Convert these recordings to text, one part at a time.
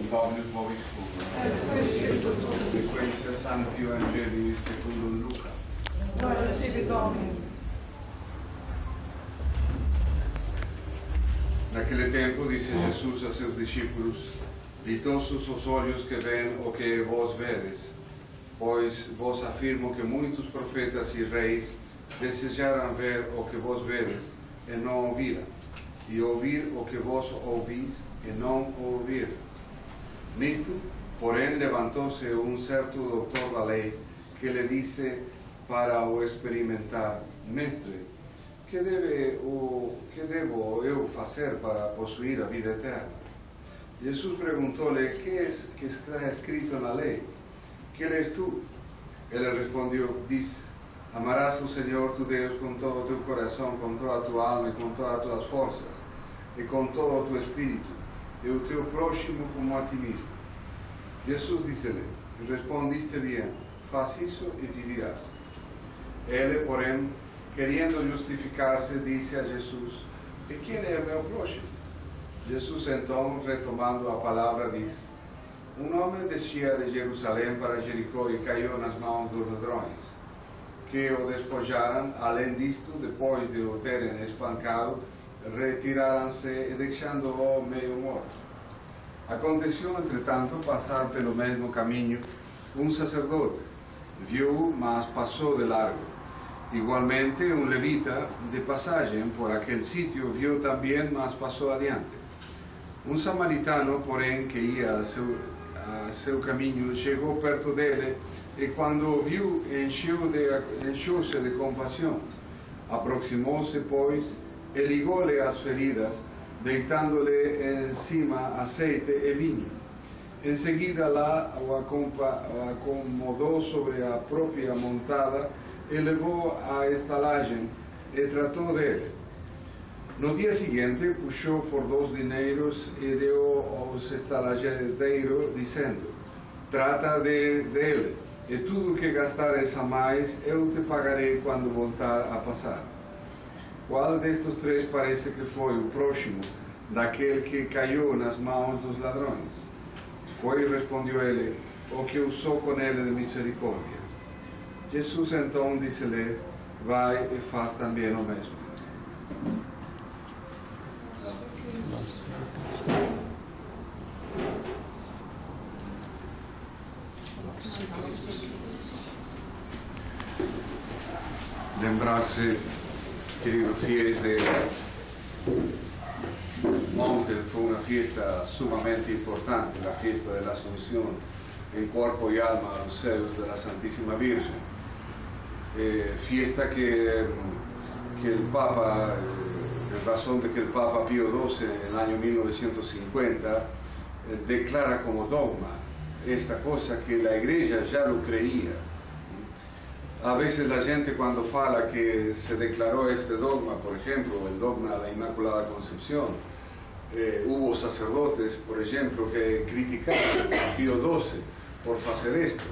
Dominus vobiscum. Sequentia Sancti Evangelii secundum Luca. Gloria tibi, Domine. Naquele tempo disse Jesus a seus discípulos: Ditosos os olhos que veem o que vós vedes, pois vos afirmo que muitos profetas e reis desejaram ver o que vós vedes e não ouviram, e ouvir o que vós ouvis e não ouviram. Nisto, porém, levantou-se um certo doutor da lei, que lhe disse para o experimentar: Mestre, que devo eu fazer para possuir a vida eterna? Jesus perguntou-lhe: que está escrito na lei? Que lês tu? Ele respondeu: diz: Amarás o Senhor tu Deus com todo o teu coração, com toda a tua alma e com todas as tuas forças, e com todo o teu espírito, e o teu próximo como a ti mesmo. Jesus disse-lhe: Respondiste bem, faz isso e vivirás. Ele, porém, querendo justificar-se, disse a Jesus: E quem é meu próximo? Jesus, então, retomando a palavra, diz: Um homem descia de Jerusalém para Jericó e caiu nas mãos dos ladrões, que o despojaram. Além disto, depois de o terem espancado, retiraram-se e deixando-o meio morto. Aconteceu, entretanto, passar pelo mesmo caminho um sacerdote. Viu-o, mas passou de largo. Igualmente, um levita de passagem por aquele sítio viu também, mas passou adiante. Um samaritano, porém, que ia a seu caminho, chegou perto dele e, quando o viu, encheu-se de compaixão. Aproximou-se, pois, e ligou-lhe as feridas, deitando-lhe em cima azeite e vinho. Em seguida, lá o acomodou sobre a própria montada e levou à estalagem e tratou dele. No dia seguinte, puxou por 2 dinheiros e deu aos estalageiros, dizendo: Trata dele, e tudo que gastares a mais, eu te pagarei quando voltar a passar. Qual destes 3 parece que foi o próximo daquele que caiu nas mãos dos ladrões? Foi, respondeu ele, o que usou com ele de misericórdia. Jesus então disse-lhe: Vai e faz também o mesmo. Lembrar-se, queridos fiéis, de ontem foi uma fiesta sumamente importante, a fiesta da Asunción em corpo e alma aos céus da Santíssima Virgem. Fiesta que el Papa, en razón de que el Papa Pío XII en el año 1950 declara como dogma esta cosa que la Iglesia ya lo creía. A veces la gente, cuando fala que se declaró este dogma, por ejemplo, el dogma de la Inmaculada Concepción, hubo sacerdotes, por ejemplo, que criticaron a Pío XII por hacer esto,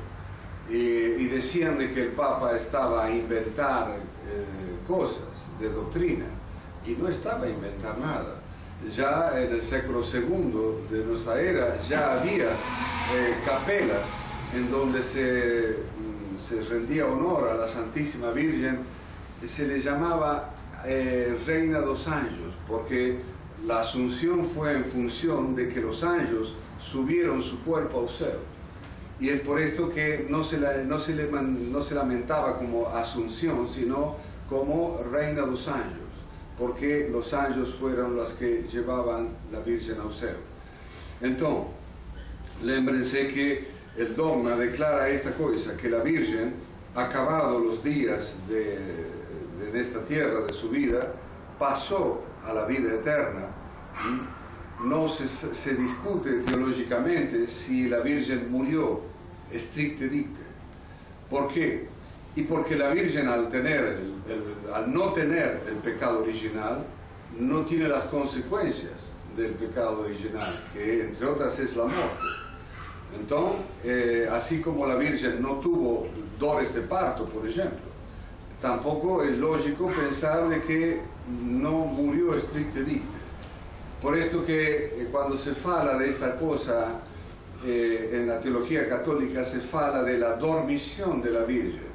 y decían de que el Papa estaba a inventar cosas de doctrina, y no estaba a inventar nada. Ya en el século II de nuestra era ya había capelas en donde se rendía honor a la Santísima Virgen, y se le llamaba Reina dos Anjos, porque la Asunción fue en función de que los ángeles subieron su cuerpo al cielo. Y es por esto que no se lamentaba como Asunción, sino como Reina dos Anjos, porque los ángeles fueron los que llevaban la Virgen al cielo. Entonces, lémbrense que el dogma declara esta cosa, que la Virgen, acabados los días de esta tierra de su vida, pasó a la vida eterna. No se discute teológicamente si la Virgen murió, stricte dicte. ¿Por qué? Y porque la Virgen, al no tener el pecado original, no tiene las consecuencias del pecado original, que entre otras es la muerte. Entonces, así como la Virgen no tuvo dolores de parto, por ejemplo, tampoco es lógico pensar de que no murió stricte dicte. Por esto que cuando se fala de esta cosa en la teología católica se fala de la dormición de la Virgen,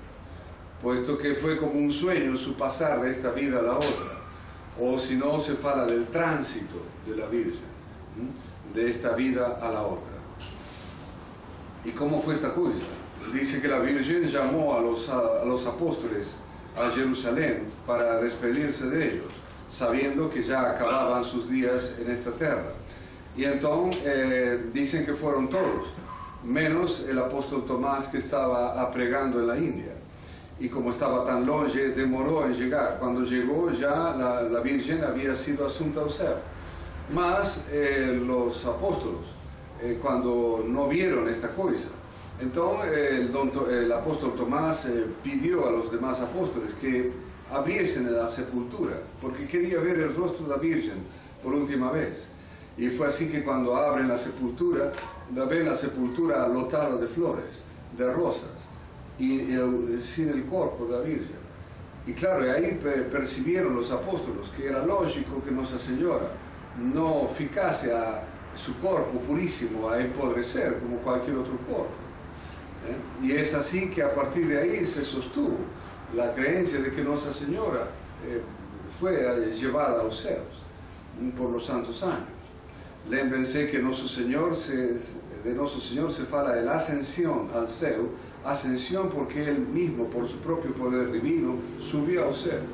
puesto que fue como un sueño su pasar de esta vida a la otra, o si no se fala del tránsito de la Virgen, de esta vida a la otra. ¿Y cómo fue esta cosa? Dice que la Virgen llamó a los apóstoles a Jerusalén para despedirse de ellos, sabiendo que ya acababan sus días en esta tierra. Y entonces dicen que fueron todos, menos el apóstol Tomás, que estaba pregando en la India. Y como estaba tan longe, demoró en llegar. Cuando llegó ya la Virgen había sido asunta al cielo. Mas los apóstoles, cuando no vieron esta cosa, entonces el apóstol Tomás pidió a los demás apóstoles que abriesen la sepultura, porque quería ver el rostro de la Virgen por última vez. Y fue así que cuando abren la sepultura, ven la sepultura lotada de flores, de rosas, y sin el cuerpo de la Virgen. Y claro, ahí percibieron los apóstoles que era lógico que Nuestra Señora no ficase a su cuerpo purísimo a empodrecer como cualquier otro cuerpo. Y es así que a partir de ahí se sostuvo la creencia de que Nuestra Señora fue llevada a los cielos por los santos años. Lémbrense que de Nuestro Señor se fala de la ascensión al cielo, ascensión porque Él mismo, por su propio poder divino, subió al cielo.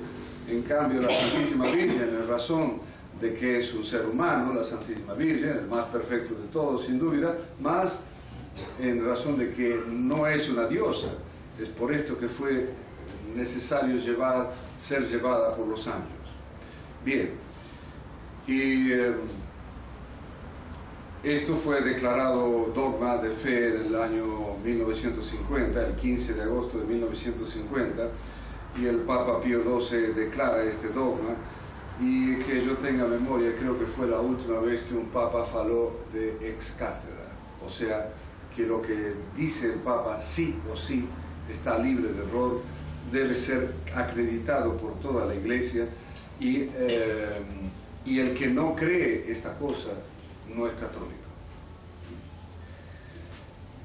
En cambio, la Santísima Virgen, en razón de que es un ser humano, la Santísima Virgen, el más perfecto de todos, sin duda, más en razón de que no es una diosa, es por esto que fue necesario ser llevada por los años. Bien, y esto fue declarado dogma de fe en el año 1950, el 15 de agosto de 1950, y el Papa Pío XII declara este dogma, y que yo tenga memoria, creo que fue la última vez que un Papa faló de ex cátedra, o sea, que lo que dice el Papa sí o sí está libre de error, debe ser acreditado por toda la Iglesia, y el que no cree esta cosa no es católico.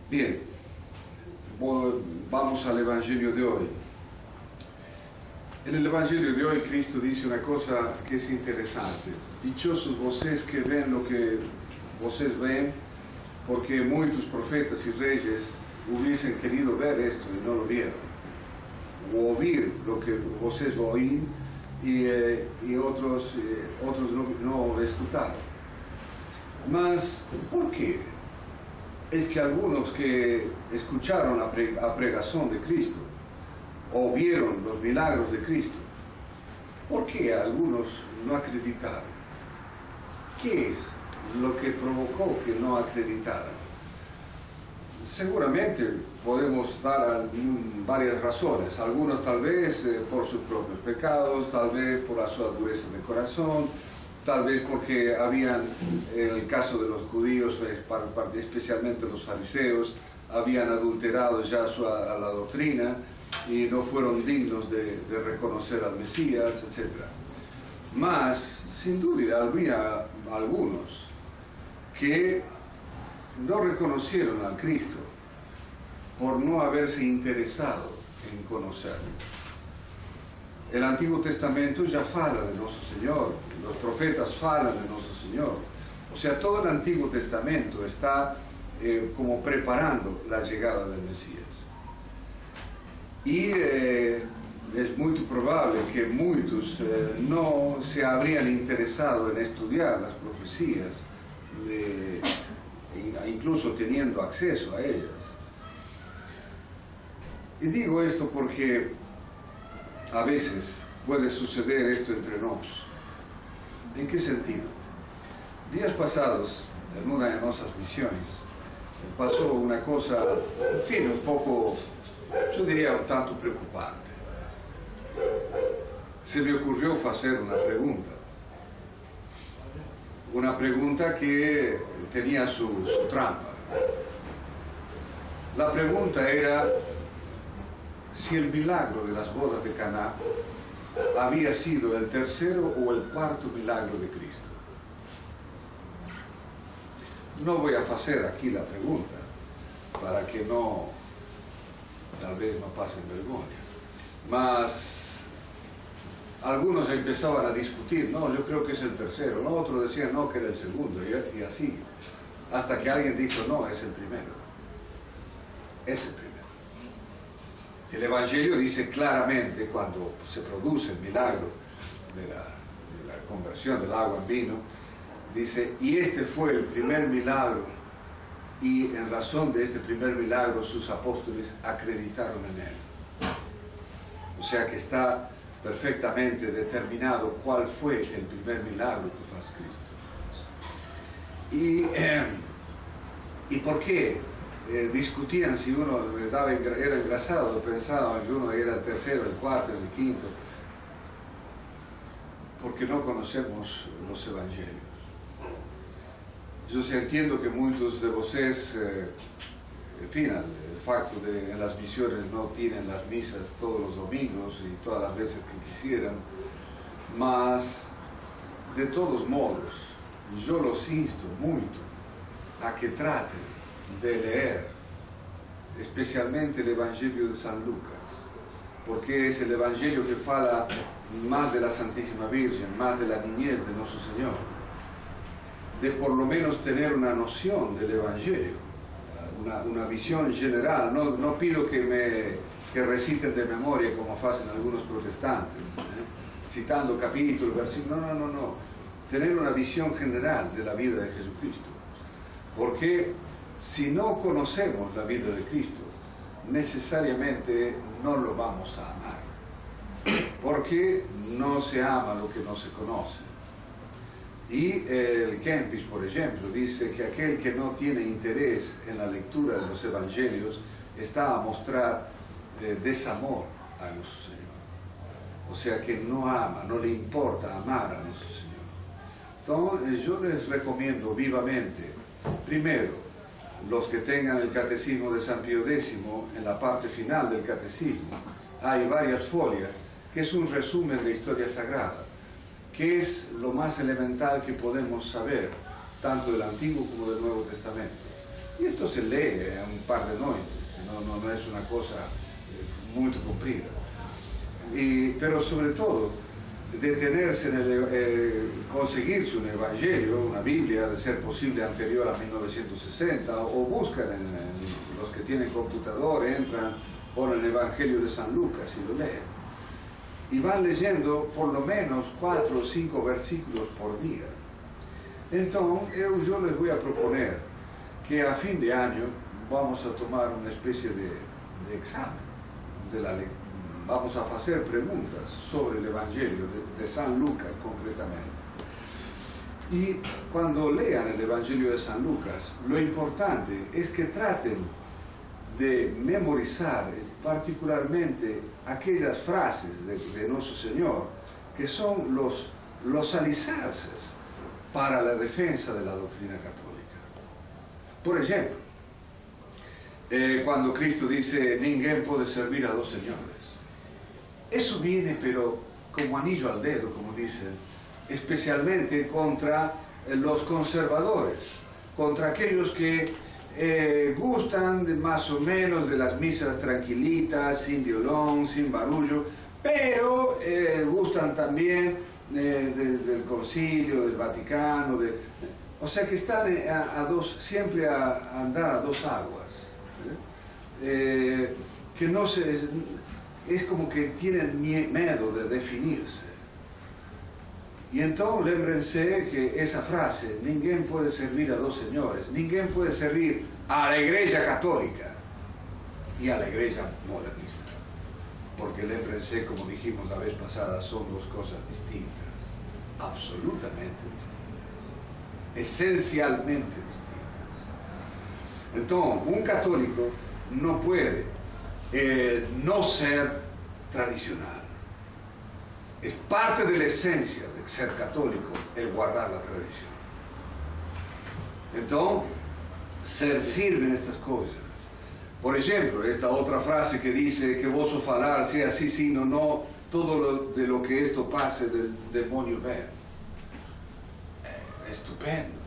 Bien, vamos al Evangelio de hoy. En el Evangelio de hoy Cristo dice una cosa que es interesante. Dichosos vosotros que ven lo que vosotros ven, porque muchos profetas y reyes hubiesen querido ver esto y no lo vieron, o oír lo que vosotros oín y otros no escucharon. Mas, ¿por qué? Es que algunos que escucharon la pregación de Cristo o vieron los milagros de Cristo, ¿por qué algunos no acreditaron? ¿Qué es lo que provocó que no acreditaran? Seguramente podemos dar varias razones, algunos tal vez por sus propios pecados, tal vez por su dureza de corazón, tal vez porque habían, en el caso de los judíos, especialmente los fariseos, habían adulterado ya la doctrina y no fueron dignos de reconocer al Mesías, etc. Mas, sin duda, había algunos que no reconocieron al Cristo por no haberse interesado en conocerlo. El Antiguo Testamento ya fala de nuestro Señor, los profetas falan de nuestro Señor. O sea, todo el Antiguo Testamento está como preparando la llegada del Mesías. Y es muy probable que muchos no se habrían interesado en estudiar las profecías, incluso teniendo acceso a ellas. Y digo esto porque a veces puede suceder esto entre nosotros. ¿En qué sentido? Días pasados, en una de nuestras misiones, pasó una cosa, un poco, yo diría un tanto preocupante. Se me ocurrió hacer una pregunta que tenía su trampa. La pregunta era si el milagro de las bodas de Caná había sido el tercero o el cuarto milagro de Cristo. no voy a hacer aquí la pregunta, para que no, tal vez no pasen vergüenza. Mas algunos empezaban a discutir, no, yo creo que es el tercero, no, otros decían no, que era el segundo, y así, hasta que alguien dijo, no, es el primero. Es el primero. El Evangelio dice claramente, cuando se produce el milagro de la conversión del agua en vino, dice, y este fue el primer milagro, y en razón de este primer milagro sus apóstoles acreditaron en él. O sea que está perfectamente determinado cuál fue el primer milagro que fue Cristo. ¿Y por qué? Discutían si uno era engrasado, pensaban que uno era el tercero, el cuarto, el quinto, porque no conocemos los evangelios. Yo entiendo que muchos de vosotros, en fin, el facto de que en las misiones no tienen las misas todos los domingos y todas las veces que quisieran, mas de todos modos, yo los insto mucho a que traten de leer, especialmente el Evangelio de San Lucas, porque es el Evangelio que fala más de la Santísima Virgen, más de la niñez de nuestro Señor, de por lo menos tener una noción del Evangelio, una visión general. No pido que reciten de memoria como hacen algunos protestantes, citando capítulos, versículos, no, tener una visión general de la vida de Jesucristo, porque si no conocemos la vida de Cristo, necesariamente no lo vamos a amar, porque no se ama lo que no se conoce. Y el Kempis, por ejemplo, dice que aquel que no tiene interés en la lectura de los evangelios está a mostrar desamor a nuestro Señor. O sea que no ama, no le importa amar a nuestro Señor. Entonces yo les recomiendo vivamente, primero, los que tengan el Catecismo de San Pío X, en la parte final del Catecismo, hay varias folias, que es un resumen de historia sagrada, que es lo más elemental que podemos saber, tanto del Antiguo como del Nuevo Testamento. Y esto se lee en un par de noches, no es una cosa muy comprida. Pero sobre todo, detenerse en conseguirse un evangelio, una Biblia, de ser posible anterior a 1960, o buscan en los que tienen computador, entran, ponen el Evangelio de San Lucas y lo leen. Y van leyendo por lo menos 4 o 5 versículos por día. Entonces, yo les voy a proponer que a fin de año vamos a tomar una especie de examen de la lectura. Vamos a hacer preguntas sobre el Evangelio de San Lucas concretamente. Y cuando lean el Evangelio de San Lucas, lo importante es que traten de memorizar particularmente aquellas frases de nuestro Señor que son los alicerces para la defensa de la doctrina católica. Por ejemplo, cuando Cristo dice, ninguém puede servir a dos señores. Eso viene, pero como anillo al dedo, como dicen, especialmente contra los conservadores, contra aquellos que gustan más o menos de las misas tranquilitas, sin violón, sin barullo, pero gustan también del concilio, del Vaticano, o sea que están siempre a andar a dos aguas, que no se... Es como que tienen miedo de definirse. Y entonces lembrense que esa frase, ninguém puede servir a dos señores, ninguém puede servir a la Iglesia Católica y a la Iglesia Modernista. Porque lembrense, como dijimos la vez pasada, son dos cosas distintas, absolutamente distintas, esencialmente distintas. Entonces, un católico no puede no ser tradicional. Es parte de la esencia de ser católico el guardar la tradición. Entonces, ser firme en estas cosas. Por ejemplo, esta otra frase que dice que vosso falar sea sí, sí, no, no, todo de lo que esto pase del demonio ven. Estupendo.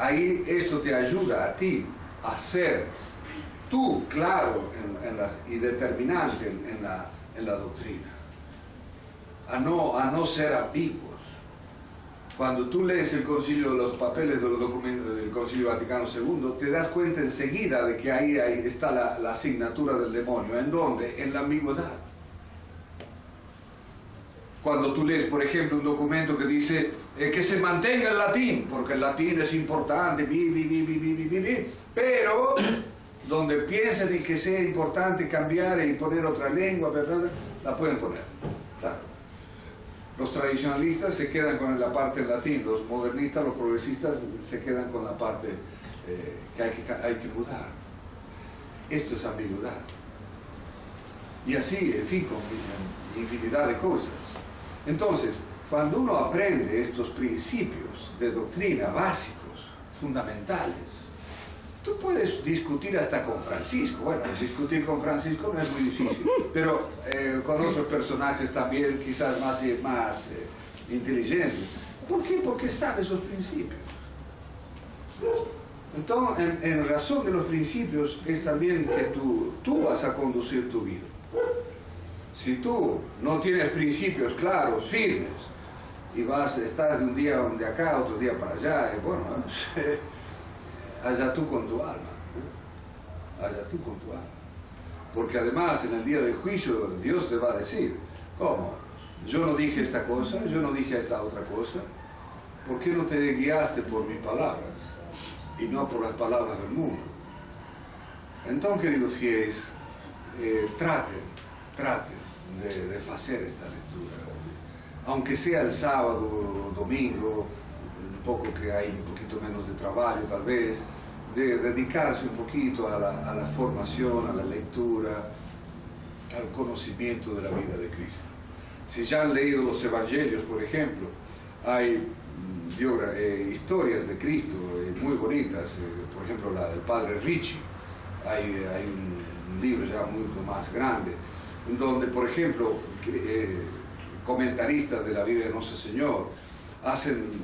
ahí esto te ayuda a ti a ser tú claro y determinante en la doctrina, a no ser ambiguos. Cuando tú lees el concilio, los papeles de los documentos del Concilio Vaticano II, te das cuenta enseguida de que ahí está la asignatura del demonio. ¿En dónde? En la ambigüedad. Cuando tú lees, por ejemplo, un documento que dice que se mantenga el latín, porque el latín es importante, pero donde piensen en que sea importante cambiar y poner otra lengua, ¿verdad? La pueden poner. Claro. Los tradicionalistas se quedan con la parte en latín, los modernistas, los progresistas se quedan con la parte que hay que mudar. Esto es ambigüedad. Y así, en fin, con infinidad de cosas. Entonces, cuando uno aprende estos principios de doctrina básicos, fundamentales, tú puedes discutir hasta con Francisco. Bueno, discutir con Francisco no es muy difícil, pero con otros personajes también quizás más inteligentes. ¿Por qué? Porque sabe esos principios. Entonces, en razón de los principios es también que tú vas a conducir tu vida. Si tú no tienes principios claros, firmes, y estás de un día de acá, otro día para allá, bueno, allá tú con tu alma, allá tú con tu alma. Porque además en el día del juicio Dios te va a decir, ¿cómo? Yo no dije esta cosa, yo no dije esta otra cosa, ¿por qué no te guiaste por mis palabras y no por las palabras del mundo? Entonces, queridos fieles, traten de hacer esta lectura, aunque sea el sábado o domingo, un poco que hay un poquito menos de trabajo tal vez, de dedicarse un poquito a la formación, a la lectura, al conocimiento de la vida de Cristo. Si ya han leído los evangelios, por ejemplo, hay historias de Cristo muy bonitas, por ejemplo la del padre Ricci, hay un libro ya mucho más grande, donde, por ejemplo, comentaristas de la vida de nuestro Señor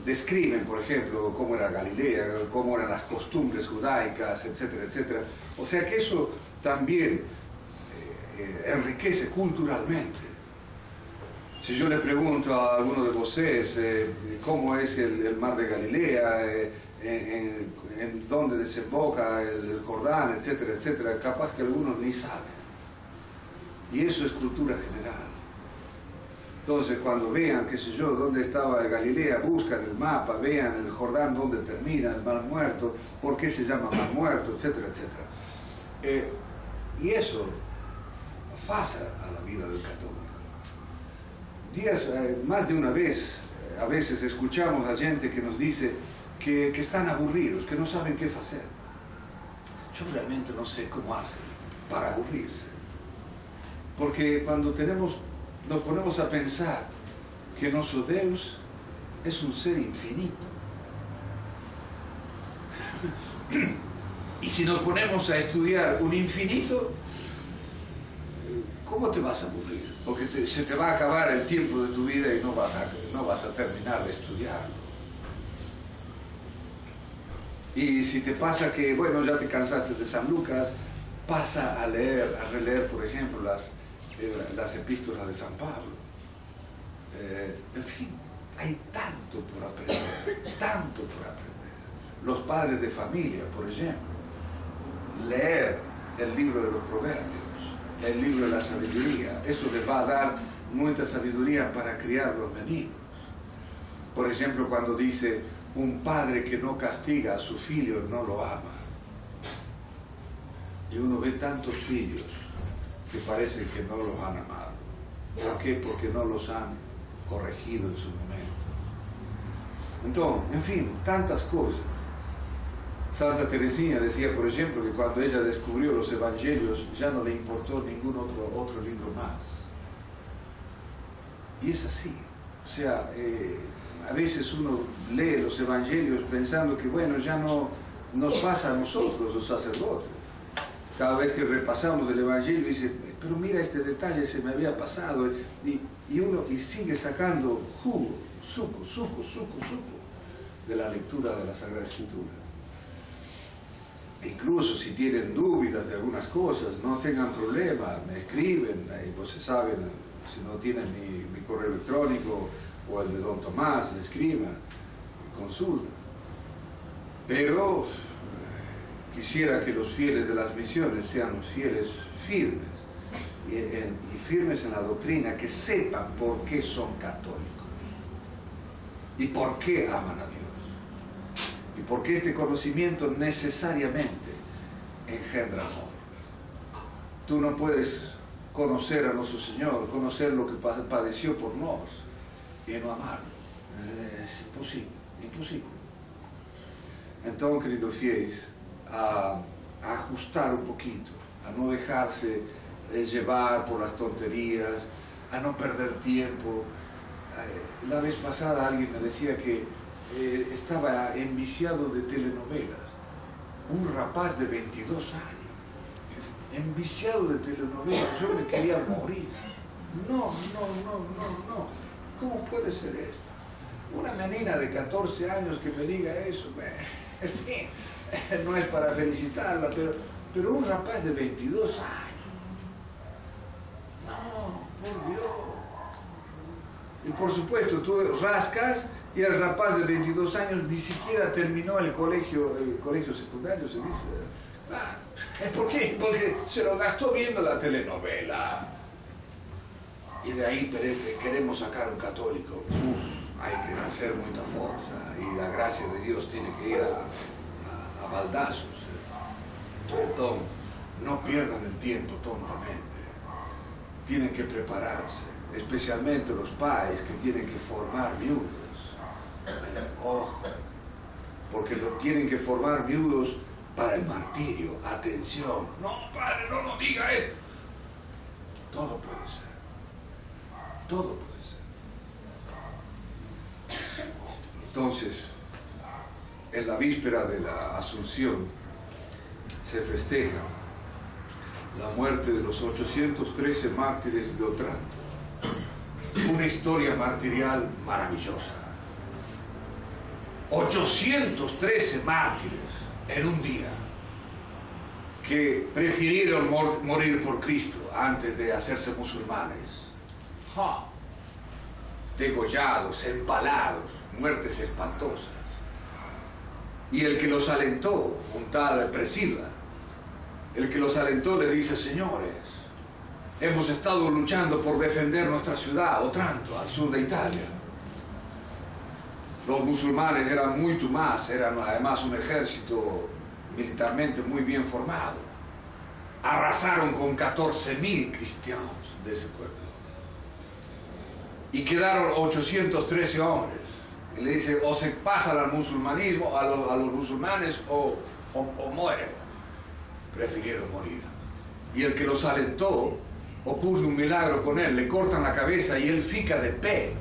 describen, por ejemplo, cómo era Galilea, cómo eran las costumbres judaicas, etcétera, etcétera. O sea que eso también enriquece culturalmente. Si yo le pregunto a alguno de ustedes cómo es el mar de Galilea, en dónde desemboca el Jordán, etcétera, etcétera, capaz que algunos ni saben. Y eso es cultura general. Entonces, cuando vean, qué sé yo, dónde estaba Galilea, buscan el mapa, vean el Jordán, dónde termina el Mar Muerto, por qué se llama Mar Muerto, etcétera, etcétera. Y eso pasa a la vida del católico. Más de una vez, a veces escuchamos a gente que nos dice que están aburridos, que no saben qué hacer. Yo realmente no sé cómo hacen para aburrirse. Porque cuando nos ponemos a pensar que nuestro Dios es un ser infinito. Y si nos ponemos a estudiar un infinito, ¿cómo te vas a aburrir? Porque se te va a acabar el tiempo de tu vida y no vas a terminar de estudiarlo. Y si te pasa que, bueno, ya te cansaste de San Lucas, pasa a releer, por ejemplo, las epístolas de San Pablo. En fin, hay tanto por aprender, tanto por aprender. Los padres de familia, por ejemplo, leer el libro de los Proverbios, el libro de la sabiduría, eso les va a dar mucha sabiduría para criar los meninos. Por ejemplo, cuando dice, un padre que no castiga a su hijo no lo ama. Y uno ve tantos hijos que parece que no los han amado. ¿Por qué? Porque no los han corregido en su momento. Entonces, en fin, tantas cosas. Santa Teresina decía, por ejemplo, que cuando ella descubrió los evangelios ya no le importó ningún otro libro más. Y es así. O sea, a veces uno lee los evangelios pensando que, bueno, ya no nos pasa a nosotros los sacerdotes. Cada vez que repasamos el evangelio dice, pero mira este detalle, se me había pasado, y sigue sacando jugo, suco de la lectura de la Sagrada Escritura. Incluso si tienen dudas de algunas cosas, no tengan problema, me escriben, ustedes saben, si no tienen mi correo electrónico o el de don Tomás, le escriban, consultan. Pero quisiera que los fieles de las misiones sean los fieles firmes y firmes en la doctrina, que sepan por qué son católicos y por qué aman a Dios. Y porque este conocimiento necesariamente engendra amor. Tú no puedes conocer a nuestro Señor, conocer lo que padeció por nosotros y no amarlo. Es imposible, imposible. Entonces, queridos fieles, a ajustar un poquito, a no dejarse llevar por las tonterías, a no perder tiempo. La vez pasada alguien me decía que estaba enviciado de telenovelas, un rapaz de 22 años, enviciado de telenovelas. Yo me quería morir. No, ¿cómo puede ser esto? Una menina de 14 años que me diga eso, en fin, no es para felicitarla, pero un rapaz de 22 años, no, por Dios. Y por supuesto, tú rascas y el rapaz de 22 años ni siquiera terminó el colegio secundario, se dice. ¿Por qué? Porque se lo gastó viendo la telenovela. Y de ahí queremos sacar un católico. Hay que hacer mucha fuerza y la gracia de Dios tiene que ir a baldazos. Entonces, no pierdan el tiempo tontamente. Tienen que prepararse, especialmente los padres que tienen que formar viudos. Ojo, porque lo tienen que formar viudos para el martirio. Atención. No, padre, no lo diga eso. Todo puede ser. Todo puede ser. Entonces, en la víspera de la Asunción se festeja la muerte de los 813 mártires de Otranto. Una historia martirial maravillosa. 813 mártires en un día que prefirieron morir por Cristo antes de hacerse musulmanes. Degollados, empalados, muertes espantosas. Y el que los alentó, un tal Priscila, el que los alentó le dice: señores, hemos estado luchando por defender nuestra ciudad, Otranto, al sur de Italia. Los musulmanes eran mucho más, eran además un ejército militarmente muy bien formado. Arrasaron con 14.000 cristianos de ese pueblo. Y quedaron 813 hombres. Y le dice: o se pasan al musulmanismo, a los musulmanes, o mueren. Prefirieron morir. Y el que los alentó, ocurre un milagro con él, le cortan la cabeza y él fica de pie,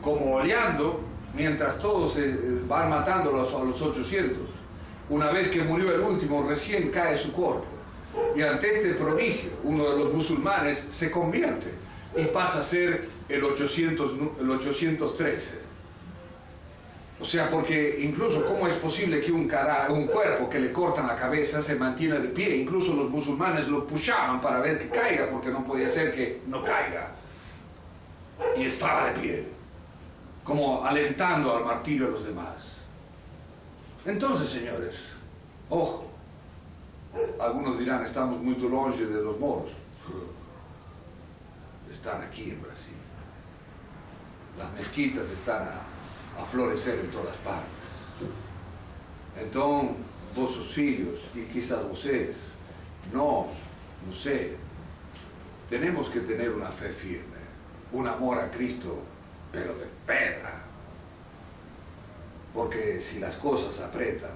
como oleando, mientras todos se van matando a los 800. Una vez que murió el último, recién cae su cuerpo. Y ante este prodigio, uno de los musulmanes se convierte y pasa a ser el 813. O sea, porque incluso ¿cómo es posible que un cuerpo que le cortan la cabeza se mantiene de pie? Incluso los musulmanes lo pushaban para ver que caiga, porque no podía ser que no caiga. Y estaba de pie, como alentando al martirio a los demás. Entonces, señores, ojo, algunos dirán: estamos muy lejos de los moros. Están aquí en Brasil. Las mezquitas están a florecer en todas partes. Entonces, vossos hijos, y quizás ustedes, no sé, tenemos que tener una fe firme, un amor a Cristo, pero de pedra. Porque si las cosas apretan,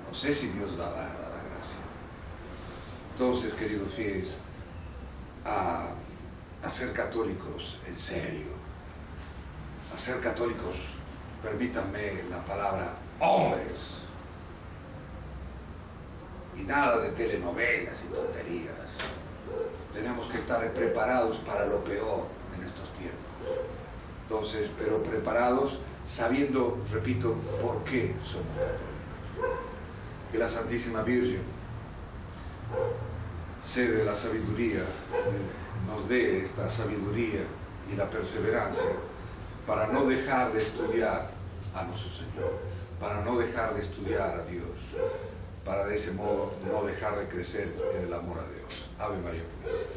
no sé si Dios va a dar la gracia. Entonces, queridos fieles, a ser católicos en serio, a ser católicos, permítanme la palabra, hombres, y nada de telenovelas y tonterías. Tenemos que estar preparados para lo peor en estos tiempos. Entonces, pero preparados sabiendo, repito, por qué somos católicos. Que la Santísima Virgen, sede de la sabiduría, nos dé esta sabiduría y la perseverancia para no dejar de estudiar a nuestro Señor, para no dejar de estudiar a Dios, para de ese modo no dejar de crecer en el amor a Dios. Ave María Purísima.